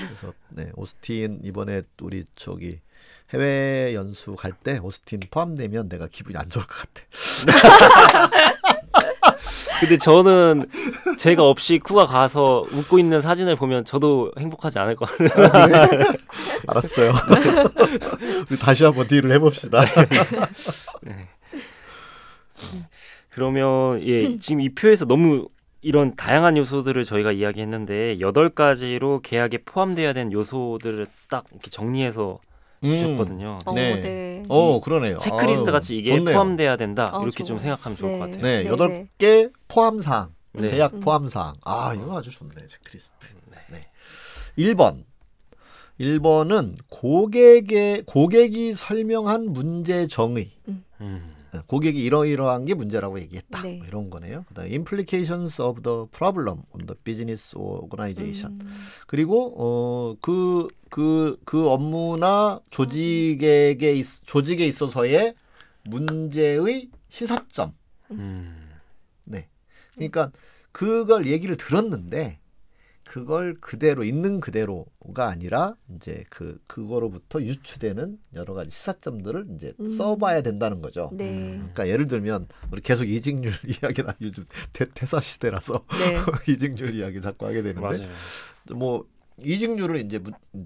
그래서 네, 오스틴 이번에 우리 저기 해외 연수 갈 때 오스틴 포함되면 내가 기분이 안 좋을 것 같아. 근데 저는 제가 없이 쿠가 가서 웃고 있는 사진을 보면 저도 행복하지 않을 것 같아요. 알았어요. 우리 다시 한번 딜을 해봅시다. 네. 그러면 지금 이 표에서 너무 이런 다양한 요소들을 저희가 이야기했는데 8가지로 계약에 포함되어야 되는 요소들을 딱 이렇게 정리해서 주셨거든요. 네. 네. 그러네요. 체크리스트 같이 이게 좋네요. 포함돼야 된다. 이렇게 좋아요. 좀 생각하면 좋을 것 같아요. 네, 8개 포함사항, 네. 계약 포함사항. 이거 아주 좋네, 체크리스트. 네. 1번은 고객이 설명한 문제 정의. 고객이 이러이러한 게 문제라고 얘기했다. 네. 이런 거네요. 그다음에 implications of the problem on the business organization. 그리고 그 업무나 조직에 있어서의 문제의 시사점. 네. 그러니까 그걸 얘기를 들었는데 그걸 그대로 있는 그대로가 아니라 이제 그거로부터 유추되는 여러 가지 시사점들을 이제 써봐야 된다는 거죠. 네. 그러니까 예를 들면 우리 계속 이직률 이야기나 요즘 퇴사 시대라서 네. 이직률 이야기 자꾸 하게 되는데 맞아요. 뭐 이직률을 이제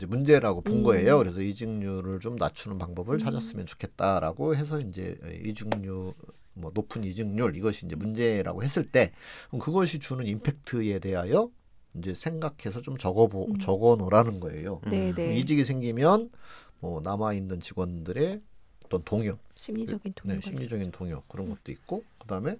문제라고 본 거예요. 그래서 이직률을 좀 낮추는 방법을 찾았으면 좋겠다라고 해서 이제 이직률 뭐 높은 이직률 이것이 이제 문제라고 했을 때 그것이 주는 임팩트에 대하여 이제 생각해서 좀 적어 놓으라는 거예요. 이직이 생기면 뭐 남아 있는 직원들의 어떤 동요, 심리적인 동요, 심리적인 동요 그런 것도 있고, 그다음에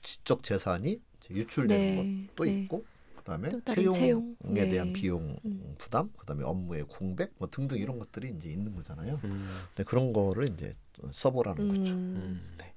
지적 재산이 유출되는 것도 있고, 그다음에 채용에 대한 비용 부담, 그다음에 업무의 공백 뭐 등등 이런 것들이 이제 있는 거잖아요. 근데 그런 거를 이제 써보라는 거죠. 네.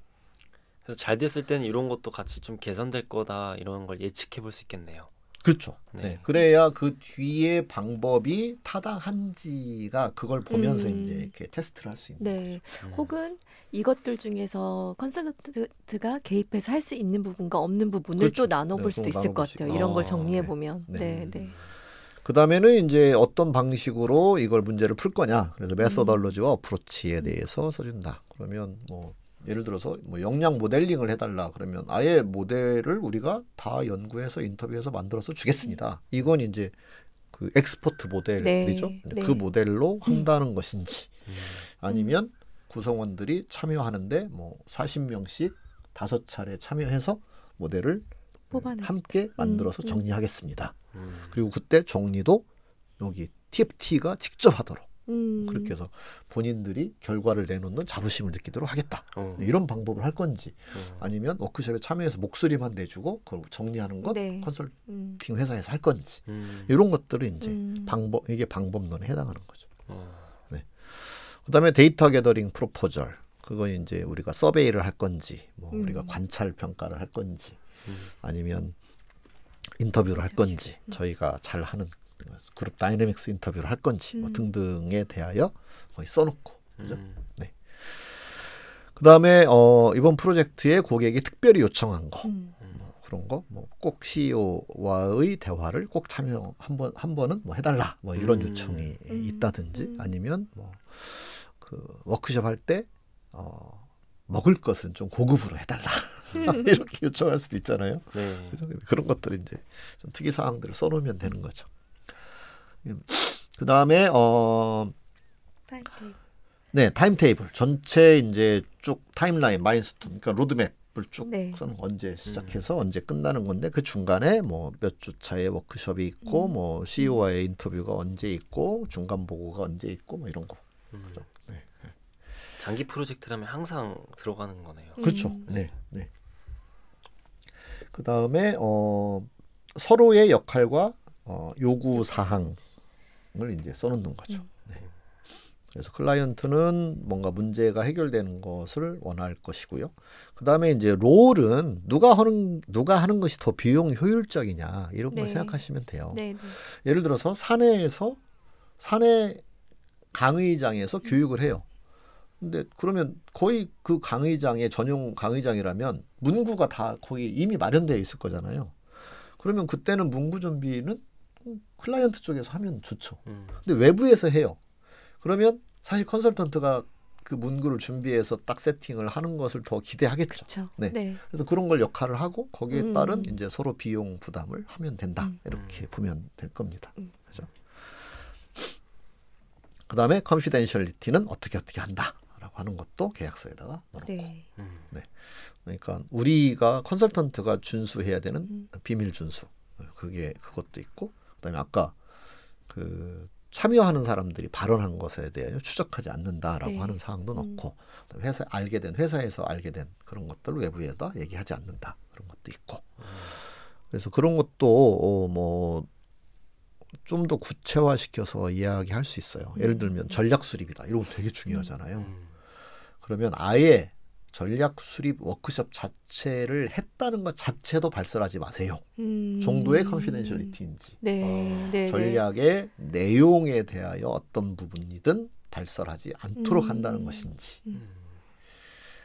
그래서 잘 됐을 때는 이런 것도 같이 좀 개선될 거다 이런 걸 예측해 볼 수 있겠네요. 그렇죠. 네. 그래야 그 뒤에 방법이 타당한지가 그걸 보면서 이제 이렇게 테스트를 할 수 있는 거죠. 혹은 이것들 중에서 컨설턴트가 개입해서 할 수 있는 부분과 없는 부분을 그렇죠. 또 나눠볼 수도 있을 것 같아요. 이런 걸 정리해 보면. 네. 그 다음에는 이제 어떤 방식으로 이걸 문제를 풀 거냐. 그래서 메소덜러지와 어프로치에 대해서 써준다. 그러면 뭐 예를 들어서 뭐 역량 모델링을 해달라 그러면 아예 모델을 우리가 다 연구해서 인터뷰해서 만들어서 주겠습니다. 이건 이제 그 엑스퍼트 모델이죠. 그 모델로 한다는 것인지 아니면 구성원들이 참여하는데 뭐 40명씩 5차례 참여해서 모델을 함께 만들어서 정리하겠습니다. 그리고 그때 정리도 여기 TFT가 직접 하도록 그렇게 해서 본인들이 결과를 내놓는 자부심을 느끼도록 하겠다. 이런 방법을 할 건지 아니면 워크숍에 참여해서 목소리만 내주고 그걸 정리하는 것 컨설팅 회사에서 할 건지 이런 것들을 이제 이게 방법론에 해당하는 거죠. 네. 그다음에 데이터 게더링 프로포절 그건 이제 우리가 서베이를 할 건지 뭐 우리가 관찰 평가를 할 건지 아니면 인터뷰를 할 건지 저희가 잘 하는 그룹 다이내믹스 인터뷰를 할 건지 뭐 등등에 대하여 거의 써놓고 그죠? 네. 그다음에 이번 프로젝트에 고객이 특별히 요청한 거 뭐 그런 거 뭐 꼭 CEO와의 대화를 꼭 참여 한 번은 뭐 해달라 뭐 이런 요청이 있다든지 아니면 뭐 그 워크숍 할 때 먹을 것은 좀 고급으로 해달라 이렇게 요청할 수도 있잖아요. 그죠? 그런 것들 이제 좀 특이 사항들을 써놓으면 되는 거죠. 그 다음에 타임테이블 전체 이제 쭉 타임라인 마일스톤 그러니까 로드맵을 쭉 써는 언제 시작해서 언제 끝나는 건데 그 중간에 뭐 몇 주 차에 워크숍이 있고 뭐 CEO와의 인터뷰가 언제 있고 중간 보고가 언제 있고 뭐 이런 거. 그렇죠? 네. 장기 프로젝트라면 항상 들어가는 거네요. 그렇죠. 네. 그 다음에 서로의 역할과 요구 사항을 이제 써놓는 거죠. 네. 그래서 클라이언트는 뭔가 문제가 해결되는 것을 원할 것이고요. 그 다음에 이제 롤은 누가 하는 것이 더 비용 효율적이냐 이런 걸 생각하시면 돼요. 예를 들어서 사내 강의장에서 교육을 해요. 근데 그러면 거의 그 강의장의 전용 강의장이라면 문구가 다 거기 이미 마련되어 있을 거잖아요. 그러면 그때는 문구 준비는 클라이언트 쪽에서 하면 좋죠. 근데 외부에서 해요. 그러면 사실 컨설턴트가 그 문구를 준비해서 딱 세팅을 하는 것을 더 기대하겠죠. 네. 그래서 그런 걸 역할을 하고 거기에 따른 이제 서로 비용 부담을 하면 된다. 이렇게 보면 될 겁니다. 그죠? 그다음에 컨피덴셜리티는 어떻게 한다라고 하는 것도 계약서에다가 넣고. 네. 그러니까 우리가 컨설턴트가 준수해야 되는 비밀 준수. 그것도 있고. 그다음에 아까 그 참여하는 사람들이 발언한 것에 대해 추적하지 않는다라고 하는 사항도 넣고 회사에서 알게 된 그런 것들을 외부에다 얘기하지 않는다 그런 것도 있고 그래서 그런 것도 뭐 좀 더 구체화시켜서 이야기할 수 있어요. 예를 들면 전략 수립이다 이런 거 되게 중요하잖아요. 그러면 아예 전략 수립 워크숍 자체를 했다는 것 자체도 발설하지 마세요. 정도의 컨피덴셜리티인지 전략의 내용에 대하여 어떤 부분이든 발설하지 않도록 한다는 것인지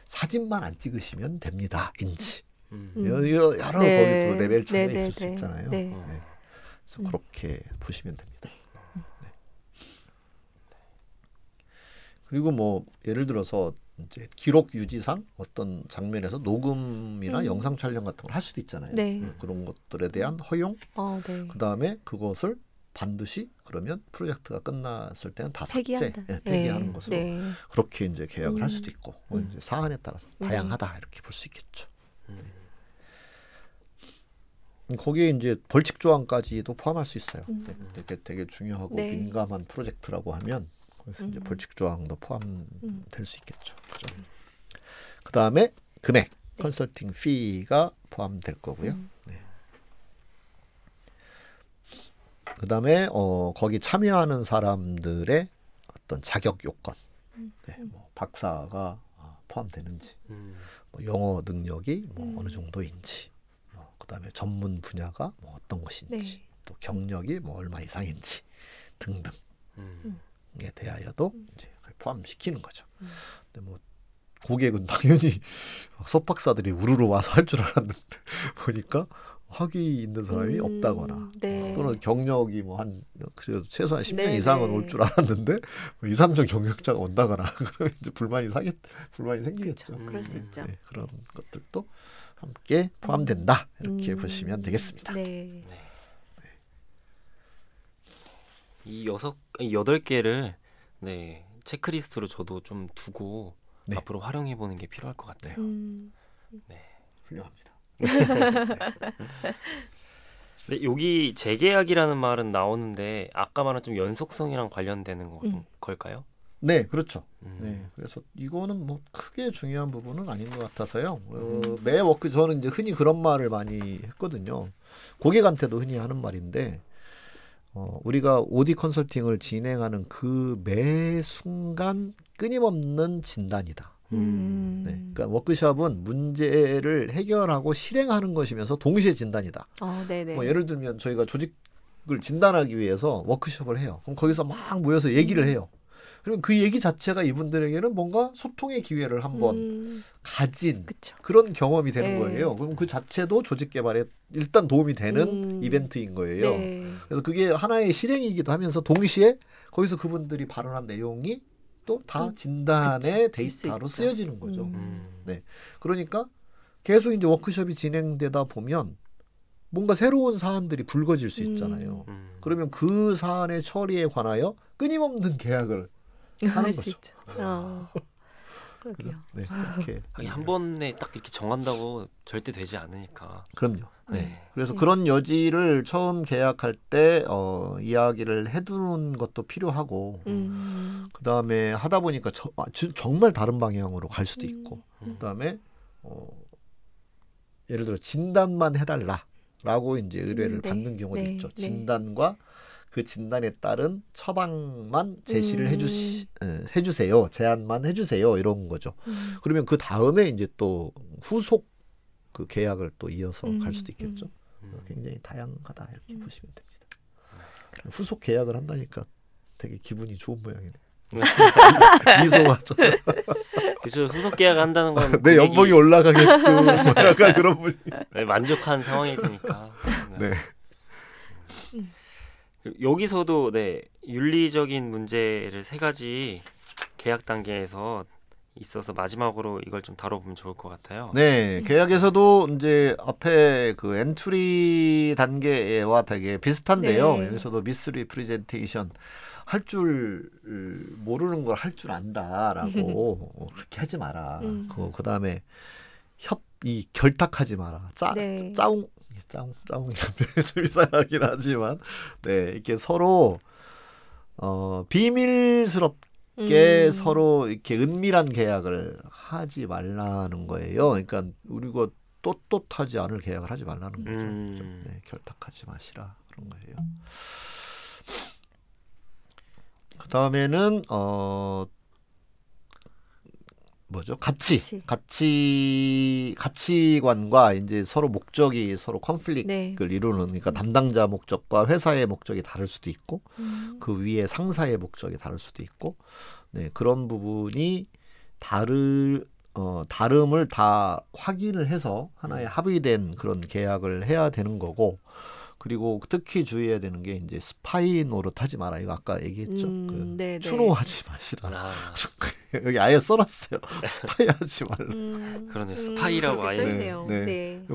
사진만 안 찍으시면 됩니다. 인지 여러 거기서 레벨 차이가 있을 수 있잖아요. 그래서 그렇게 보시면 됩니다. 그리고 뭐 예를 들어서 이제 기록 유지상 어떤 장면에서 녹음이나 영상 촬영 같은 걸 할 수도 있잖아요. 그런 것들에 대한 허용. 그 다음에 그것을 반드시 그러면 프로젝트가 끝났을 때는 다 폐기하는 것으로 그렇게 이제 계약을 할 수도 있고 이제 사안에 따라서 다양하다 이렇게 볼 수 있겠죠. 거기에 이제 벌칙 조항까지도 포함할 수 있어요. 되게 중요하고 민감한 프로젝트라고 하면. 그래서 이제 벌칙 조항도 포함될 수 있겠죠. 그죠? 그 다음에 금액, 컨설팅 피가 포함될 거고요. 그 다음에 거기 참여하는 사람들의 어떤 자격 요건, 뭐 박사가 포함되는지, 뭐 영어 능력이 뭐 어느 정도인지, 그 다음에 전문 분야가 뭐 어떤 것인지, 또 경력이 뭐 얼마 이상인지 등등. 에 대하여도 이제 포함시키는 거죠. 근데 뭐 고객은 당연히 석박사들이 우르르 와서 할 줄 알았는데 보니까 학위 있는 사람이 없다거나 또는 경력이 뭐 한 그래도 최소한 10년 이상은 올 줄 알았는데 뭐 2, 3년 경력자가 온다거나 그러면 이제 불만이 생기겠죠. 그럴 수 있죠. 그런 것들도 함께 포함된다 이렇게 보시면 되겠습니다. 이 8개를 체크리스트로 저도 좀 두고 앞으로 활용해 보는 게 필요할 것 같아요. 훌륭합니다. 근데 여기 재계약이라는 말은 나오는데 아까 말한 좀 연속성이랑 관련되는 걸까요? 네, 그렇죠. 그래서 이거는 뭐 크게 중요한 부분은 아닌 것 같아서요. 매 워크 저는 이제 흔히 그런 말을 많이 했거든요. 고객한테도 흔히 하는 말인데. 우리가 OD 컨설팅을 진행하는 그 매 순간 끊임없는 진단이다. 그러니까 워크숍은 문제를 해결하고 실행하는 것이면서 동시에 진단이다. 뭐 예를 들면 저희가 조직을 진단하기 위해서 워크숍을 해요. 그럼 거기서 막 모여서 얘기를 해요. 그러면 그 얘기 자체가 이분들에게는 뭔가 소통의 기회를 한번 가진 그런 경험이 되는 거예요. 그럼 그 자체도 조직 개발에 일단 도움이 되는 이벤트인 거예요. 그래서 그게 하나의 실행이기도 하면서 동시에 거기서 그분들이 발언한 내용이 또 다 진단의 데이터로 쓰여지는 거죠. 그러니까 계속 이제 워크숍이 진행되다 보면 뭔가 새로운 사안들이 불거질 수 있잖아요. 그러면 그 사안의 처리에 관하여 끊임없는 계약을 하는 거죠. 그렇게 한 번에 딱 이렇게 정한다고 절대 되지 않으니까. 그럼요. 그래서 그런 여지를 처음 계약할 때 이야기를 해두는 것도 필요하고 그 다음에 하다 보니까 정말 다른 방향으로 갈 수도 있고 그 다음에 예를 들어 진단만 해달라. 라고 이제 의뢰를 받는 경우도 있죠. 진단과 그 진단에 따른 처방만 제시를 해주세요. 제안만 해주세요. 이런 거죠. 그러면 그 다음에 이제 또 후속 그 계약을 또 이어서 갈 수도 있겠죠. 굉장히 다양하다 이렇게 보시면 됩니다. 후속 계약을 한다니까 되게 기분이 좋은 모양이네. 미소하죠. 그렇죠. 후속 계약 한다는 건 내 연봉이 올라가겠고 뭐 약간 그런 분이 만족한 상황이 되니까. 네. 여기서도 윤리적인 문제를 3가지 계약 단계에서 있어서 마지막으로 이걸 좀 다뤄보면 좋을 것 같아요. 네, 계약에서도 이제 앞에 그 엔트리 단계와 되게 비슷한데요. 여기서도 미스리프레젠테이션 할 줄 모르는 걸 할 줄 안다라고 그렇게 하지 마라. 그 다음에 이 결탁하지 마라. 짜웅 좀 이상하긴 하지만 이렇게 서로 비밀스럽게 서로 이렇게 은밀한 계약을 하지 말라는 거예요. 그러니까 우리가 떳떳하지 않을 계약을 하지 말라는 거죠. 결탁하지 마시라 그런 거예요. 그 다음에는 뭐죠? 가치관과 이제 서로 목적이 서로 컨플릭트를 이루는, 그러니까 담당자 목적과 회사의 목적이 다를 수도 있고, 그 위에 상사의 목적이 다를 수도 있고, 그런 부분이 다름을 다 확인을 해서 하나의 합의된 그런 계약을 해야 되는 거고, 그리고 특히 주의해야 되는 게 이제 스파이 노릇하지 마라. 이거 아까 얘기했죠. 추노하지 마시라. 여기 아예 써놨어요. 스파이하지 말라. 그러네. 스파이라고 아예.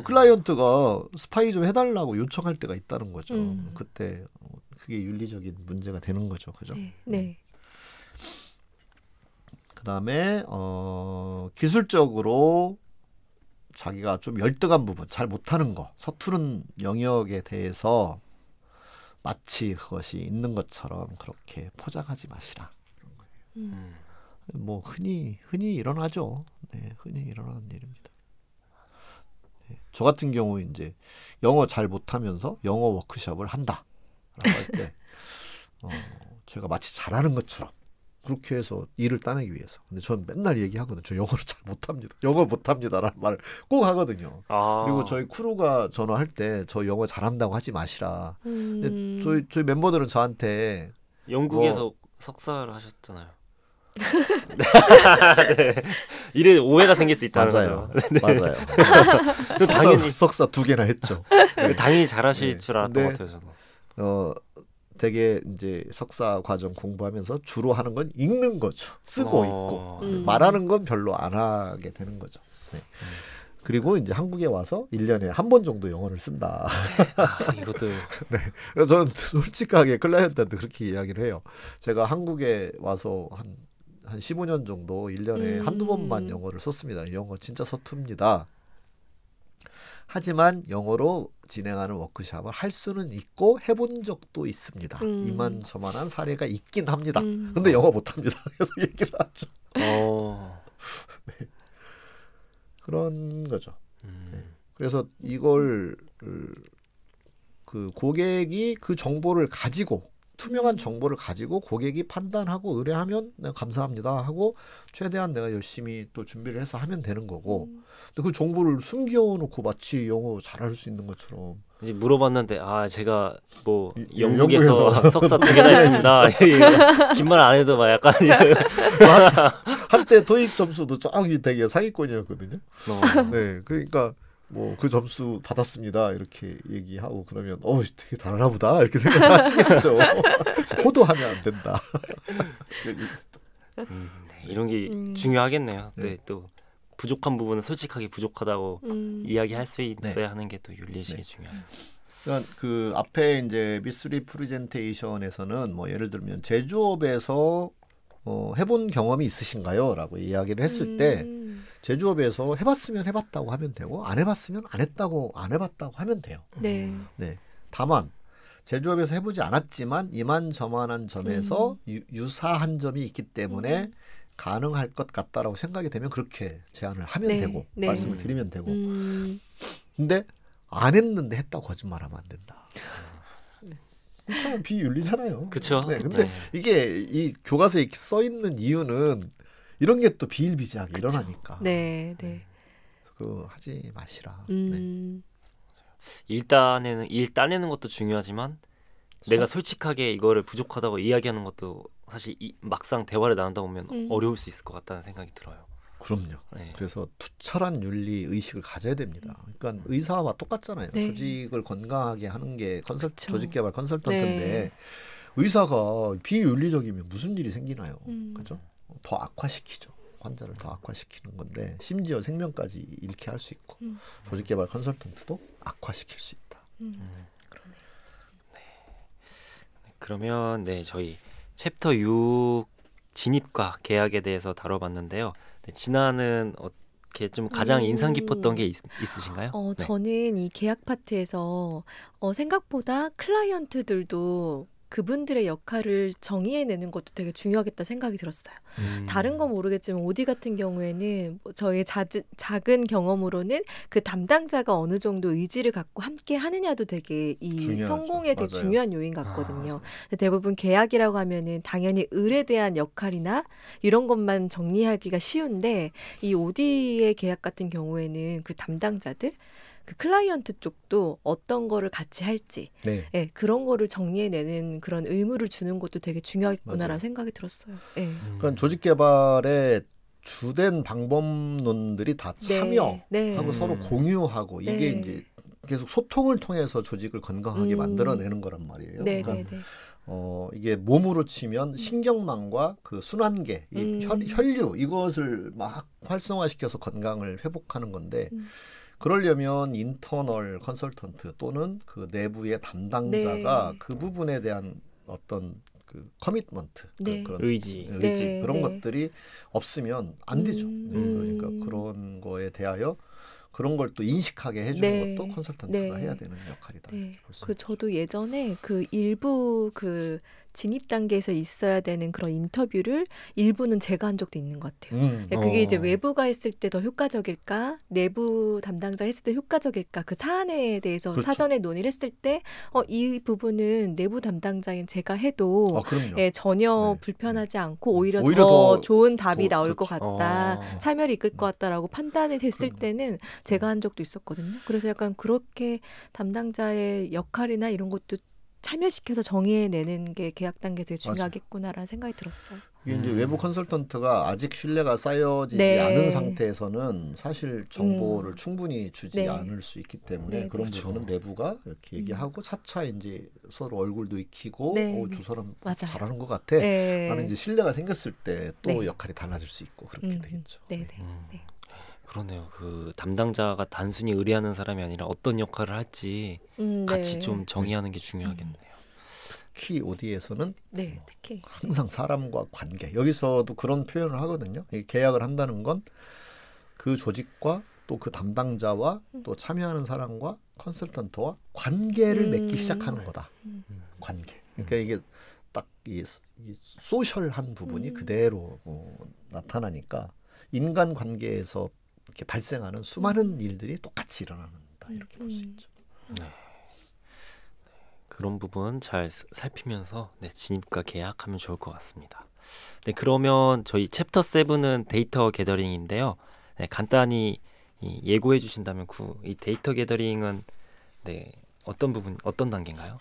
클라이언트가 스파이 좀 해달라고 요청할 때가 있다는 거죠. 그때 그게 윤리적인 문제가 되는 거죠. 그죠? 그다음에 기술적으로 자기가 좀 열등한 부분, 잘 못하는 거, 서투른 영역에 대해서 마치 그것이 있는 것처럼 그렇게 포장하지 마시라. 그런 거예요. 뭐 흔히 일어나죠. 흔히 일어나는 일입니다. 저 같은 경우 이제 영어 잘 못하면서 영어 워크숍을 한다라고 할 때 제가 마치 잘하는 것처럼 그렇게 해서 일을 따내기 위해서. 근데 저는 맨날 얘기하거든요. 저 영어를 잘 못합니다. 영어 못합니다라는 말을 꼭 하거든요. 그리고 저희 크루가 전화할 때 저 영어 잘한다고 하지 마시라. 근데 저희 멤버들은 저한테 영국에서 석사를 하셨잖아요. 이래 오해가 생길 수 있다는 거죠. 맞아요. 당연히 석사 2개나 했죠. 당연히 잘하실 줄 알았던 것 같아요. 저도. 되게 이제 석사 과정 공부하면서 주로 하는 건 읽는 거죠. 쓰고 읽고 말하는 건 별로 안 하게 되는 거죠. 그리고 이제 한국에 와서 1년에 한 번 정도 영어를 쓴다. 이것도. 그래서 저는 솔직하게 클라이언트한테 그렇게 이야기를 해요. 제가 한국에 와서 한 15년 정도 1년에 한두 번만 영어를 썼습니다. 영어 진짜 서툽니다. 하지만 영어로 진행하는 워크숍을 할 수는 있고 해본 적도 있습니다. 이만저만한 사례가 있긴 합니다. 근데 영어 못합니다. 계속 얘기를 하죠. 그런 거죠. 그래서 이걸 그 고객이 그 정보를 가지고 투명한 정보를 가지고 고객이 판단하고 의뢰하면 내가 감사합니다 하고 최대한 내가 열심히 또 준비를 해서 하면 되는 거고, 근데 그 정보를 숨겨놓고 마치 영어 잘할 수 있는 것처럼 이제 물어봤는데 제가 뭐 영국에서 석사 2개나 했습니다. 긴 말 안 해도 막 약간 한때 토익 점수도 저기 되게 상위권이었거든요. 그러니까 뭐 그 점수 받았습니다 이렇게 얘기하고 그러면 되게 잘하나 보다 이렇게 생각하시겠죠. 호도하면 안 된다. 이런 게 중요하겠네요. 또 부족한 부분은 솔직하게 부족하다고 이야기할 수 있어야 하는 게 또 윤리식이 중요합니다. 그러니까 그 앞에 이제 미스리프레젠테이션에서는 뭐 예를 들면 제조업에서 해본 경험이 있으신가요?라고 이야기를 했을 때 제조업에서 해봤으면 해봤다고 하면 되고 안 해봤으면 안 해봤다고 하면 돼요. 다만 제조업에서 해보지 않았지만 이만저만한 점에서 유사한 점이 있기 때문에 가능할 것 같다라고 생각이 되면 그렇게 제안을 하면 되고 말씀을 드리면 되고. 근데 안 했는데 했다고 거짓말하면 안 된다. 참 비윤리잖아요. 그렇죠. 네, 근데 이게 이 교과서에 써 있는 이유는 이런 게 또 비일비재하게 그쵸. 일어나니까. 네. 그 하지 마시라. 일 따내는 것도 중요하지만 내가 솔직하게 이거를 부족하다고 이야기하는 것도 사실 막상 대화를 나누다 보면 어려울 수 있을 것 같다는 생각이 들어요. 그럼요. 네. 그래서 투철한 윤리 의식을 가져야 됩니다. 그러니까 의사와 똑같잖아요. 네. 조직을 건강하게 하는 게 조직개발 컨설턴트인데 네. 의사가 비윤리적이면 무슨 일이 생기나요? 그죠? 더 악화시키죠. 환자를 더 악화시키는 건데 심지어 생명까지 잃게 할 수 있고 조직개발 컨설턴트도 악화시킬 수 있다. 그러네. 네. 그러면 저희 챕터 6 진입과 계약에 대해서 다뤄봤는데요. 진아는 어떻게 좀 가장 인상 깊었던 게 있으신가요? 저는 이 계약 파트에서 생각보다 클라이언트들도 그분들의 역할을 정의해내는 것도 되게 중요하겠다 생각이 들었어요. 다른 건 모르겠지만 오디 같은 경우에는 저의 작은 경험으로는 그 담당자가 어느 정도 의지를 갖고 함께 하느냐도 되게 이 중요하죠. 성공에 되게 맞아요. 중요한 요인 같거든요. 대부분 계약이라고 하면은 당연히 을에 대한 역할이나 이런 것만 정리하기가 쉬운데 이 오디의 계약 같은 경우에는 그 담당자들 그 클라이언트 쪽도 어떤 거를 같이 할지 네, 그런 거를 정리해내는 그런 의무를 주는 것도 되게 중요하겠구나라는 맞아요. 생각이 들었어요. 네. 그러니까 조직 개발의 주된 방법론들이 다 참여하고 서로 공유하고 이게 이제 계속 소통을 통해서 조직을 건강하게 만들어내는 거란 말이에요. 그러니까 이게 몸으로 치면 신경망과 그 순환계, 이 혈류 이것을 막 활성화시켜서 건강을 회복하는 건데 그러려면 인터널 컨설턴트 또는 그 내부의 담당자가 그 부분에 대한 어떤 그 커미트먼트, 그런 의지 그런 것들이 없으면 안 되죠. 그러니까 그런 거에 대하여 그런 걸 또 인식하게 해주는 것도 컨설턴트가 해야 되는 역할이다. 저도 예전에 그 일부 그 진입 단계에서 있어야 되는 그런 인터뷰를 일부는 제가 한 적도 있는 것 같아요. 그게 이제 외부가 했을 때 더 효과적일까, 내부 담당자 했을 때 효과적일까, 그 사안에 대해서 그렇죠. 사전에 논의를 했을 때 이 부분은 내부 담당자인 제가 해도 전혀 불편하지 않고 오히려 더 좋은 답이 나올 것 같다, 참여를 이끌 것 같다라고 판단이 됐을 때는 제가 한 적도 있었거든요. 그래서 약간 그렇게 담당자의 역할이나 이런 것도 참여시켜서 정의해내는 게 계약 단계에 되게 중요하겠구나라는 생각이 들었어요. 이게 이제 외부 컨설턴트가 아직 신뢰가 쌓여지지 않은 상태에서는 사실 정보를 충분히 주지 않을 수 있기 때문에 그런 부분은 내부가 이렇게 얘기하고 차차 이제 서로 얼굴도 익히고 저 사람 잘하는 것 같아 하는 이제 신뢰가 생겼을 때 또 역할이 달라질 수 있고 그렇게 되겠죠. 그러네요. 그 담당자가 단순히 의뢰하는 사람이 아니라 어떤 역할을 할지 같이 좀 정의하는 게 중요하겠네요. 특히 오디에서는 특히 항상 사람과 관계 여기서도 그런 표현을 하거든요. 계약을 한다는 건 그 조직과 또 그 담당자와 또 참여하는 사람과 컨설턴트와 관계를 맺기 시작하는 거다. 관계. 그러니까 이게 딱 이 소셜한 부분이 그대로 나타나니까 인간 관계에서 이렇게 발생하는 수많은 일들이 똑같이 일어난다 이렇게 볼 수 있죠. 그런 부분 잘 살피면서 진입과 계약하면 좋을 것 같습니다. 그러면 저희 챕터 7은 데이터 게더링인데요. 간단히 예고해 주신다면 이 데이터 게더링은 어떤 단계인가요?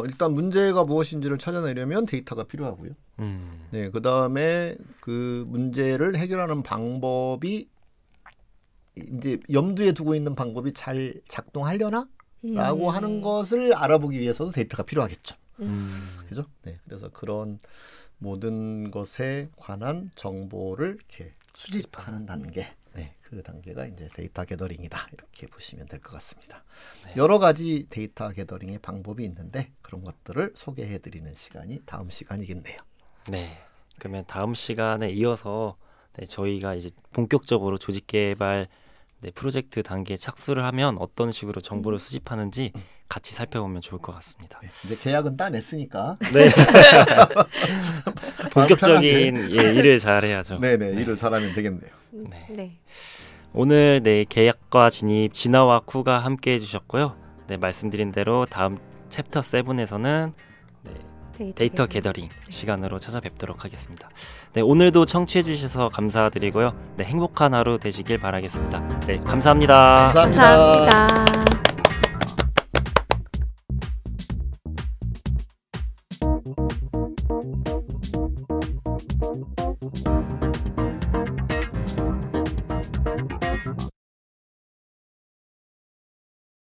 일단 문제가 무엇인지를 찾아내려면 데이터가 필요하고요. 그 다음에 그 문제를 해결하는 방법이 이제 염두에 두고 있는 방법이 잘 작동하려나? 라고 하는 것을 알아보기 위해서도 데이터가 필요하겠죠. 그죠? 그래서 그런 모든 것에 관한 정보를 이렇게 수집하는 단계. 그 단계가 이제 데이터 게더링이다. 이렇게 보시면 될 것 같습니다. 여러 가지 데이터 게더링의 방법이 있는데 그런 것들을 소개해 드리는 시간이 다음 시간이겠네요. 그러면 다음 시간에 이어서 저희가 이제 본격적으로 조직 개발 프로젝트 단계에 착수를 하면 어떤 식으로 정보를 수집하는지 같이 살펴보면 좋을 것 같습니다. 이제 계약은 따냈으니까 본격적인 일을 잘해야죠. 일을 잘하면 되겠네요. 오늘 네, 계약과 진입 진아와 쿠가 함께 해주셨고요. 네, 말씀드린 대로 다음 챕터 7에서는 데이터 게더링 시간으로 찾아뵙도록 하겠습니다. 네, 오늘도 청취해 주셔서 감사드리고요. 네, 행복한 하루 되시길 바라겠습니다. 네, 감사합니다. 감사합니다. 감사합니다.